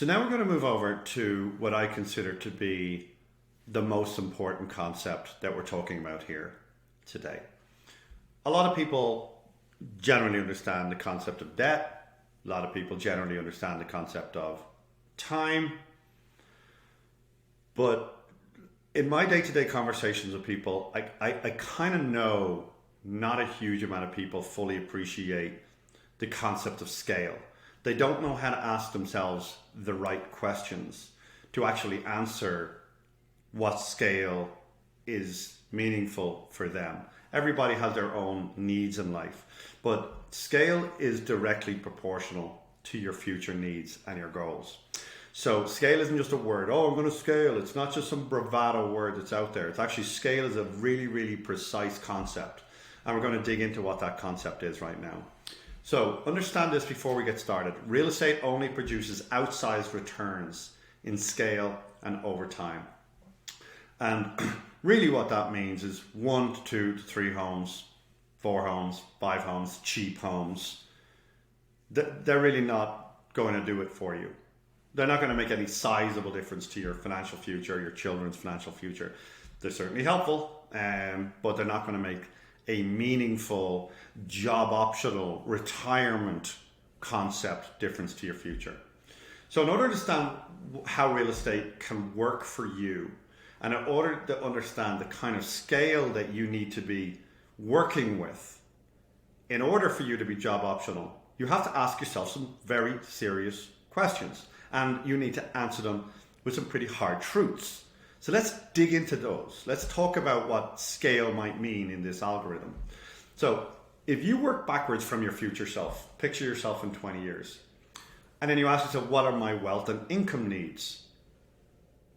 So now we're going to move over to what I consider to be the most important concept that we're talking about here today. A lot of people generally understand the concept of debt. A lot of people generally understand the concept of time. But in my day-to-day conversations with people, I kind of know not a huge amount of people fully appreciate the concept of scale. They don't know how to ask themselves the right questions to actually answer what scale is meaningful for them. Everybody has their own needs in life, but scale is directly proportional to your future needs and your goals. So scale isn't just a word. Oh, I'm going to scale. It's not just some bravado word that's out there. It's actually, scale is a really, really precise concept. And we're going to dig into what that concept is right now. So understand this before we get started. Real estate only produces outsized returns in scale and over time. And really what that means is 1 to 2 to 3 homes, 4 homes, 5 homes, cheap homes. They're really not going to do it for you. They're not going to make any sizable difference to your financial future, your children's financial future. They're certainly helpful, but they're not going to make a meaningful, job optional, retirement concept difference to your future. So in order to understand how real estate can work for you, and in order to understand the kind of scale that you need to be working with, in order for you to be job optional, you have to ask yourself some very serious questions. And you need to answer them with some pretty hard truths. So let's dig into those. Let's talk about what scale might mean in this algorithm. So if you work backwards from your future self, picture yourself in 20 years, and then you ask yourself, what are my wealth and income needs?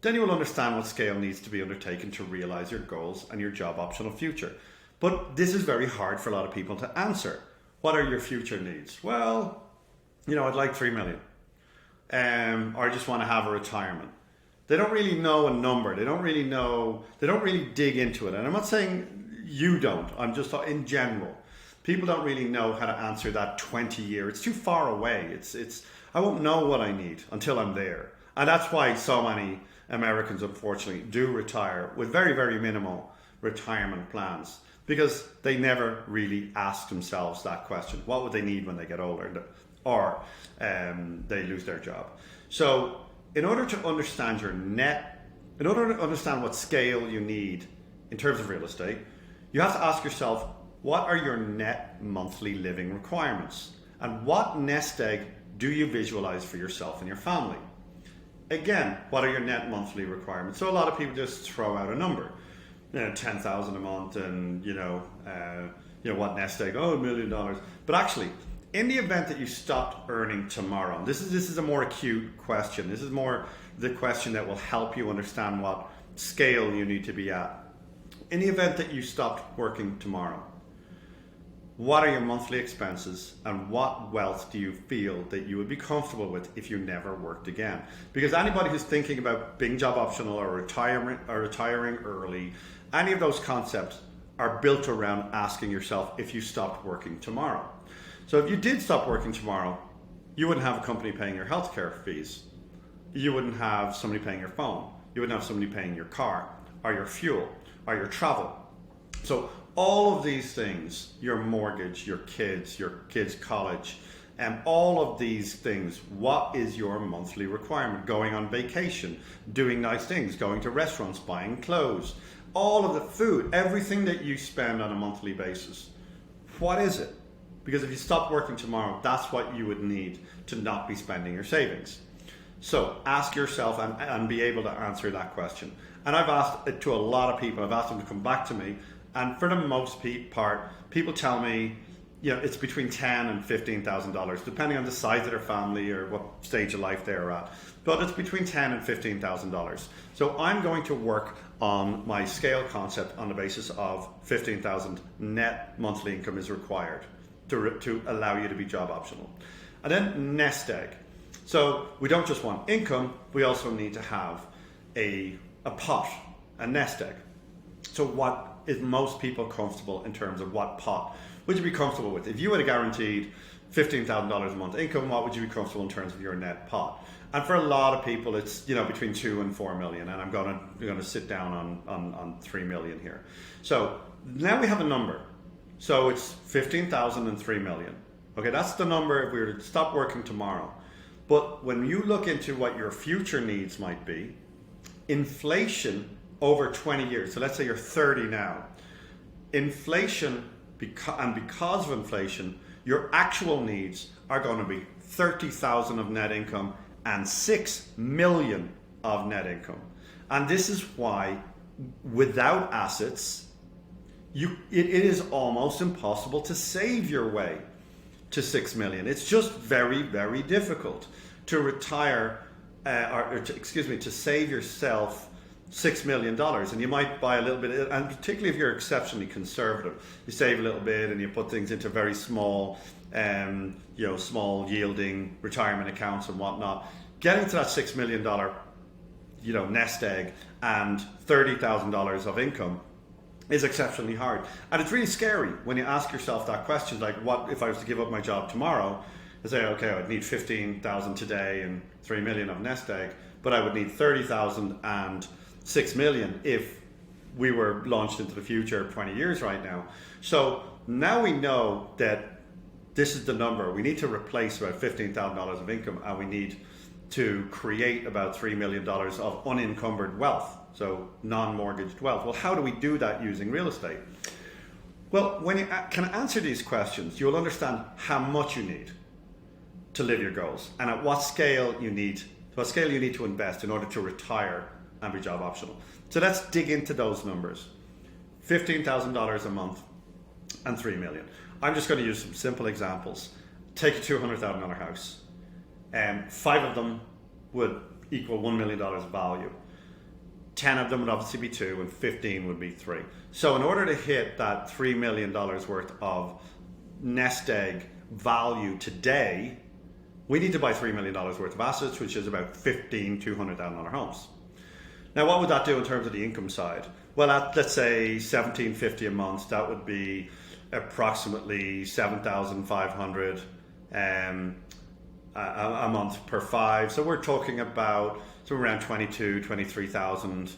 Then you will understand what scale needs to be undertaken to realize your goals and your job optional future. But this is very hard for a lot of people to answer. What are your future needs? Well, I'd like 3 million. Or I just want to have a retirement. They don't really know a number. They don't really dig into it. And I'm not saying you don't. I'm just in general. People don't really know how to answer that 20-year. It's too far away. I won't know what I need until I'm there. And that's why so many Americans, unfortunately, do retire with very, very minimal retirement plans, because they never really ask themselves that question. What would they need when they get older? Or they lose their job. So in order to understand what scale you need in terms of real estate, you have to ask yourself, what are your net monthly living requirements? And what nest egg do you visualize for yourself and your family? Again, what are your net monthly requirements? So a lot of people just throw out a number, $10,000 a month, and what nest egg? Oh, $1 million. But actually, in the event that you stopped earning tomorrow, this is a more acute question. This is more the question that will help you understand what scale you need to be at. In the event that you stopped working tomorrow, what are your monthly expenses, and what wealth do you feel that you would be comfortable with if you never worked again? Because anybody who's thinking about being job optional or retiring early, any of those concepts are built around asking yourself if you stopped working tomorrow. So if you did stop working tomorrow, you wouldn't have a company paying your healthcare fees. You wouldn't have somebody paying your phone. You wouldn't have somebody paying your car, or your fuel, or your travel. So all of these things, your mortgage, your kids' college, and all of these things, what is your monthly requirement? Going on vacation, doing nice things, going to restaurants, buying clothes, all of the food, everything that you spend on a monthly basis. What is it? Because if you stop working tomorrow, that's what you would need to not be spending your savings. So ask yourself and be able to answer that question. And I've asked it to a lot of people. I've asked them to come back to me. And for the most part, people tell me, it's between $10,000 and $15,000, depending on the size of their family or what stage of life they're at. But it's between $10,000 and $15,000. So I'm going to work on my scale concept on the basis of $15,000 net monthly income is required to allow you to be job optional. And then nest egg. So we don't just want income, we also need to have a pot, a nest egg. So what is most people comfortable in terms of what pot would you be comfortable with? If you had a guaranteed $15,000 a month income, what would you be comfortable in terms of your net pot? And for a lot of people, it's between 2 and 4 million, and I'm gonna sit down on 3 million here. So now we have a number. So it's 15,000 and 3 million. Okay, that's the number if we were to stop working tomorrow. But when you look into what your future needs might be, inflation over 20 years. So let's say you're 30 now. Inflation, because of inflation, your actual needs are going to be 30,000 of net income and 6 million of net income. And this is why without assets, it is almost impossible to save your way to 6 million. It's just very, very difficult to retire, to save yourself $6 million. And you might buy a little bit, and particularly if you're exceptionally conservative, you save a little bit and you put things into very small, small yielding retirement accounts and whatnot. Getting to that $6 million, nest egg and $30,000 of income is exceptionally hard. And it's really scary when you ask yourself that question, like, what if I was to give up my job tomorrow? I say, okay, I'd need 15,000 today and 3 million of nest egg, but I would need 30,000 and 6 million if we were launched into the future 20 years right now. So now we know that this is the number. We need to replace about $15,000 of income, and we need to create about $3 million of unencumbered wealth, so non-mortgaged wealth. Well, how do we do that using real estate? Well, when you can answer these questions, you'll understand how much you need to live your goals and at what scale you need to invest in order to retire and be job optional. So let's dig into those numbers. $15,000 a month and 3 million. I'm just going to use some simple examples. Take a $200,000 house. 5 of them would equal $1 million value. 10 of them would obviously be 2 and 15 would be 3. So in order to hit that $3 million worth of nest egg value today, we need to buy $3 million worth of assets, which is about 15 $200,000 homes. Now, what would that do in terms of the income side? Well, at, let's say $1,750 a month, that would be approximately $7,500 a month per 5. So we're talking about around 23,000,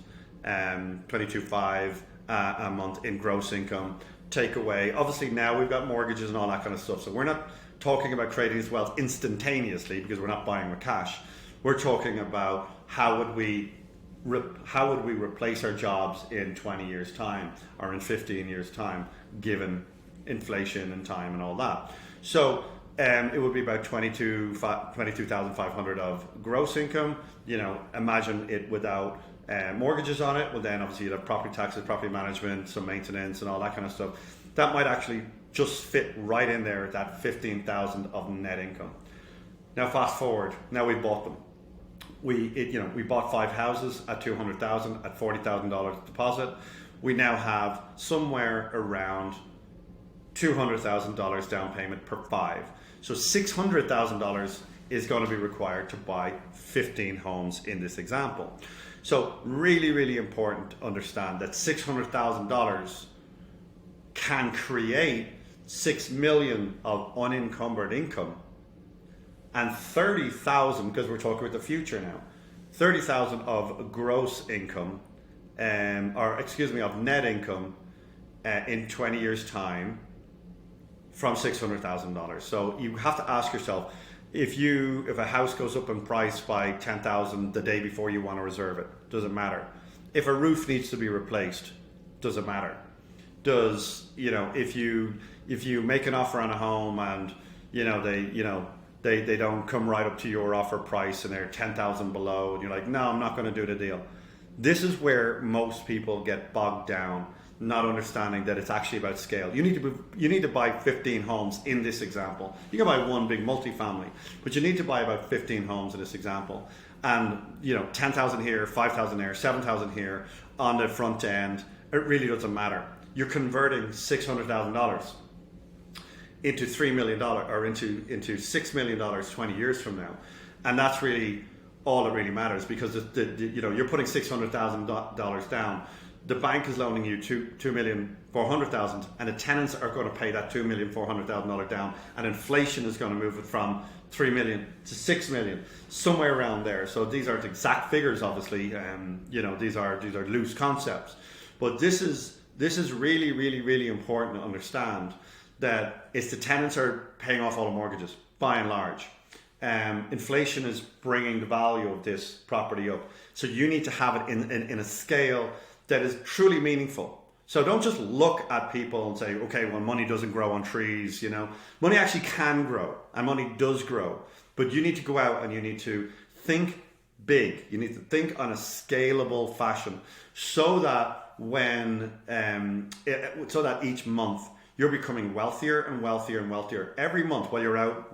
22,500 a month in gross income. Take away, obviously now we've got mortgages and all that kind of stuff. So we're not talking about creating this wealth instantaneously because we're not buying with cash. We're talking about how would we replace our jobs in 20 years time or in 15 years time, given inflation and time and all that. So it would be about 22,500 of gross income. Imagine it without mortgages on it. Well, then obviously you'd have property taxes, property management, some maintenance and all that kind of stuff. That might actually just fit right in there at that 15,000 of net income. Now fast forward, now we bought them. We bought 5 houses at 200,000 at $40,000 deposit. We now have somewhere around $200,000 down payment per 5. So $600,000 is going to be required to buy 15 homes in this example. So really, really important to understand that $600,000 can create 6 million of unencumbered income, and 30,000, because we're talking about the future now, 30,000 of gross income, of net income in 20 years time from $600,000. So you have to ask yourself, if a house goes up in price by 10,000 the day before you want to reserve it, does it matter? If a roof needs to be replaced, does it matter? If you make an offer on a home and they don't come right up to your offer price and they're 10,000 below and you're like, no, I'm not going to do the deal. This is where most people get bogged down, not understanding that it's actually about scale. You need to buy 15 homes in this example. You can buy one big multifamily, but you need to buy about 15 homes in this example. And 10,000 here, 5,000 there, 7,000 here on the front end. It really doesn't matter. You're converting $600,000 into $3 million or into $6 million 20 years from now, and that's really all that really matters, because you're putting $600,000 down. The bank is loaning you $2,400,000 $400,000, and the tenants are going to pay that $2,400,000 down, and inflation is going to move it from 3 million to 6 million, somewhere around there. So these aren't exact figures, obviously. These are loose concepts, but this is really, really, really important to understand that it's the tenants are paying off all the mortgages by and large. Inflation is bringing the value of this property up, so you need to have it in a scale that is truly meaningful. So don't just look at people and say, okay, well, money doesn't grow on trees. Money actually can grow, and money does grow, but you need to go out and you need to think big. You need to think on a scalable fashion, so that so that each month you're becoming wealthier and wealthier and wealthier every month while you're out,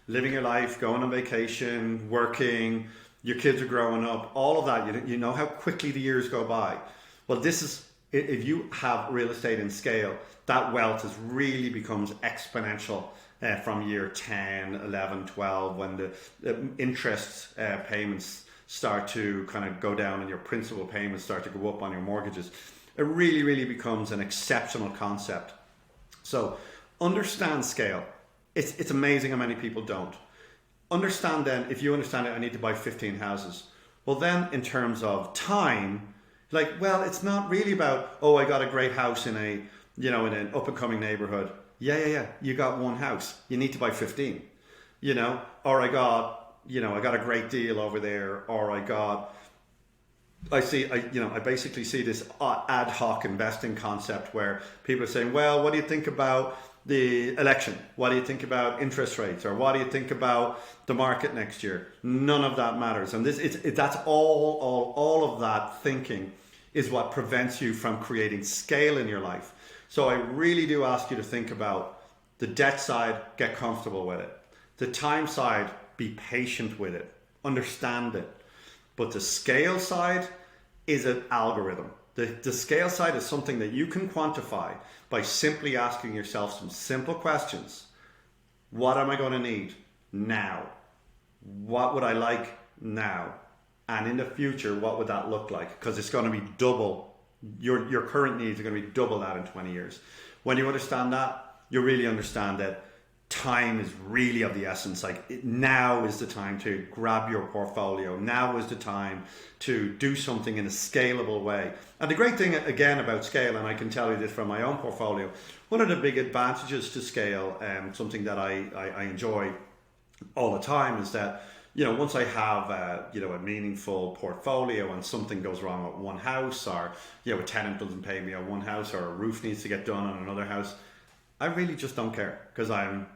living your life, going on vacation, working, your kids are growing up, all of that. You know how quickly the years go by. Well, if you have real estate in scale, that wealth really becomes exponential from year 10, 11, 12, when the interest payments start to kind of go down and your principal payments start to go up on your mortgages. It really, really becomes an exceptional concept. So understand scale. It's amazing how many people don't. Understand then, if you understand it, I need to buy 15 houses. Well, then in terms of time, it's not really about, I got a great house in an up and coming neighborhood. Yeah. You got one house. You need to buy 15, or I got a great deal over there, or I basically see this ad hoc investing concept where people are saying, well, what do you think about the election? What do you think about interest rates? Or what do you think about the market next year? None of that matters. And that's all of that thinking is what prevents you from creating scale in your life. So I really do ask you to think about the debt side, get comfortable with it. The time side, be patient with it, understand it. But the scale side is an algorithm. The scale side is something that you can quantify by simply asking yourself some simple questions. What am I going to need now? What would I like now? And in the future, what would that look like? Because it's going to be double. Your current needs are going to be double that in 20 years. When you understand that, you really understand that time is really of the essence. Now is the time to grab your portfolio. Now is the time to do something in a scalable way. And the great thing again about scale, and I can tell you this from my own portfolio, one of the big advantages to scale, something that I enjoy all the time, is that once I have a meaningful portfolio and something goes wrong with one house, or a tenant doesn't pay me on one house, or a roof needs to get done on another house, I really just don't care, because I'm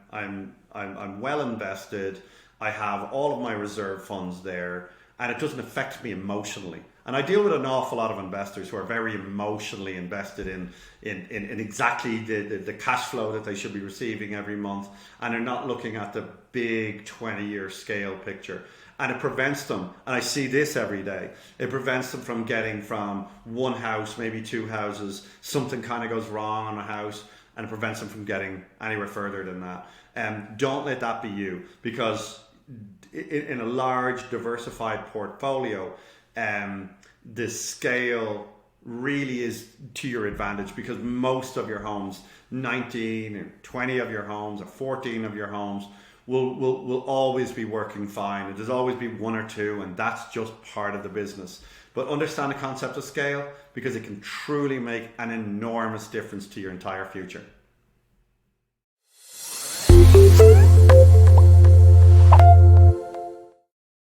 well invested. I have all of my reserve funds there, and it doesn't affect me emotionally. And I deal with an awful lot of investors who are very emotionally invested in exactly the cash flow that they should be receiving every month, and they're not looking at the big 20-year scale picture. And it prevents them, and I see this every day, it prevents them from getting from one house, maybe two houses, something kind of goes wrong on a house, and it prevents them from getting anywhere further than that. Don't let that be you, because in a large diversified portfolio, the scale really is to your advantage, because most of your homes, 19 or 20 of your homes or 14 of your homes will always be working fine. There's always be one or two, and that's just part of the business. But understand the concept of scale, because it can truly make an enormous difference to your entire future.